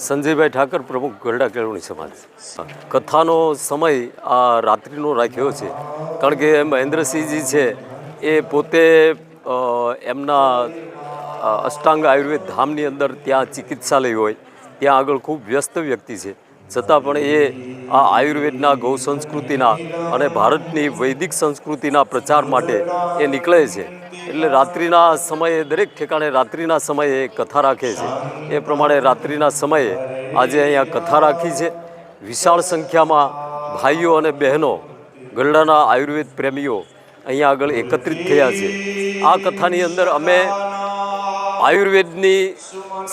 સંજયભાઈ ઠાકર, પ્રમુખ ગરડા કેળવણી સમાજ. કથાનો સમય આ રાત્રિનો રાખ્યો છે, કારણ કે મહેન્દ્રસિંહજી છે એ પોતે એમના અષ્ટાંગ આયુર્વેદ ધામની અંદર ત્યાં ચિકિત્સાલય હોય ત્યાં આગળ ખૂબ વ્યસ્ત વ્યક્તિ છે, છતાં પણ એ આ આયુર્વેદના ગૌ સંસ્કૃતિના અને ભારતની વૈદિક સંસ્કૃતિના પ્રચાર માટે એ નીકળે છે. એટલે રાત્રિના સમયે દરેક ઠેકાણે રાત્રિના સમયે કથા રાખે છે. એ પ્રમાણે રાત્રિના સમયે આજે અહીંયા કથા રાખી છે. વિશાળ સંખ્યામાં ભાઈઓ અને બહેનો ગરડાના આયુર્વેદ પ્રેમીઓ અહીંયા આગળ એકત્રિત થયા છે. આ કથાની અંદર અમે આયુર્વેદની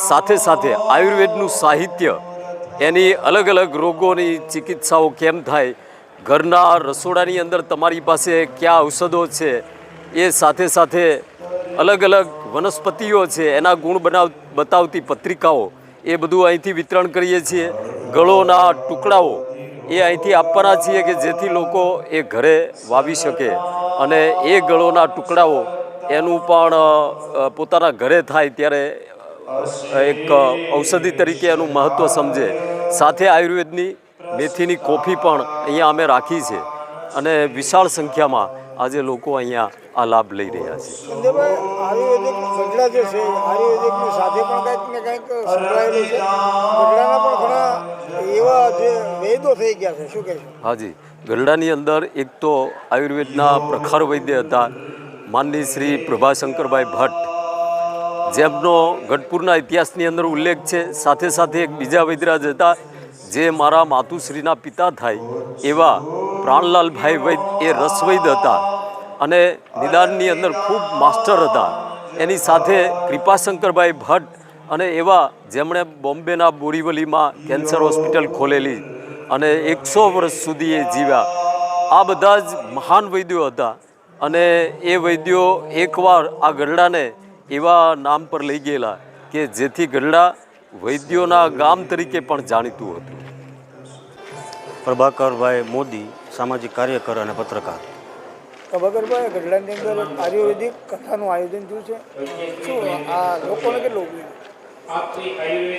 સાથે સાથે આયુર્વેદનું સાહિત્ય, એની અલગ અલગ રોગોની ચિકિત્સાઓ કેમ થાય, ઘરના રસોડાની અંદર તમારી પાસે કયા ઔષધો છે, એ સાથે સાથે અલગ અલગ વનસ્પતિઓ છે એના ગુણ બતાવતી પત્રિકાઓ, એ બધું અહીંથી વિતરણ કરીએ છીએ. ગળોના ટુકડાઓ એ અહીંથી આપવાના છીએ કે જેથી લોકો એ ઘરે વાવી શકે અને એ ગળોના ટુકડાઓ એનું પણ પોતાના ઘરે થાય ત્યારે એક ઔષધિ તરીકે એનું મહત્ત્વ સમજે. સાથે આયુર્વેદની મેથીની કોફી પણ અહીંયા અમે રાખી છે અને વિશાળ સંખ્યામાં આજે લોકો અહીંયા આ લાભ લઈ રહ્યા છે. આયુર્વેદિક ગરડા જે છે આયુર્વેદિકની સાથે પણ કંઈક ને કંઈક સંકળાયેલું છે. ગરડાના પણ ઘણા એવા જે વૈદો થઈ ગયા છે, શું કહે છે? હાજી, ગરડાની અંદર એક તો આયુર્વેદના પ્રખર વૈદ્ય હતા માનની શ્રી પ્રભાશંકરભાઈ ભટ્ટ, જેમનો ગઢપુરના ઇતિહાસની અંદર ઉલ્લેખ છે. સાથે સાથે એક બીજા વૈદ્યરાજ હતા જે મારા માતુશ્રીના પિતા થાય એવા પ્રાણલાલભાઈ વૈદ્ય, એ રસવૈદ હતા અને નિદાનની અંદર ખૂબ માસ્ટર હતા. એની સાથે કૃપાશંકરભાઈ ભટ્ટ અને એવા જેમણે બોમ્બેના બોરીવલીમાં કેન્સર હોસ્પિટલ ખોલેલી અને 100 વર્ષ સુધી એ જીવ્યા. આ બધા જ મહાન વૈદ્યો હતા અને એ વૈદ્યો એકવાર આ ગરડાને એવા નામ પર લઈ ગયેલા કે જેથી ગરડા વૈદ્યોના ગામ તરીકે પણ જાણીતું હતું. પ્રભાકરભાઈ મોદી, સામાજિક કાર્યકર અને પત્રકાર. પ્રભાકરભાઈ, ગરડાની અંદર આયુર્વેદિક કથાનું આયોજન થયું છે, શું આ લોકોને કેટલું ઉપયોગી?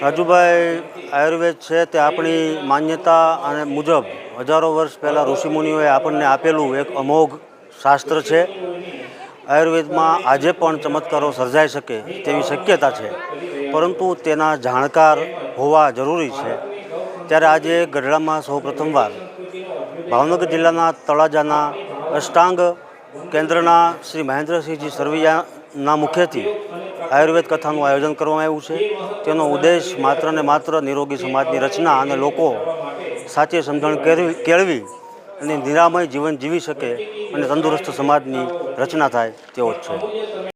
રાજુભાઈ, આયુર્વેદ છે તે આપણી માન્યતા અને મુજબ હજારો વર્ષ પહેલાં ઋષિમુનિઓએ આપણને આપેલું એક અમોઘ શાસ્ત્ર છે. આયુર્વેદમાં આજે પણ ચમત્કારો સર્જાઈ શકે તેવી શક્યતા છે, પરંતુ તેના જાણકાર હોવા જરૂરી છે. ત્યારે આજે ગઢડામાં સૌ પ્રથમવાર ભાવનગર જિલ્લાના તળાજાના અષ્ટાંગ કેન્દ્રના શ્રી મહેન્દ્રસિંહજી સરવૈયાના મુખેથી આયુર્વેદ કથાનું આયોજન કરવામાં આવ્યું છે. તેનો ઉદ્દેશ માત્ર ને માત્ર નિરોગી સમાજની રચના અને લોકો સાચી સમજણ કેળવી અને નિરામય જીવન જીવી શકે અને તંદુરસ્ત સમાજની રચના થાય તેવો જ છે.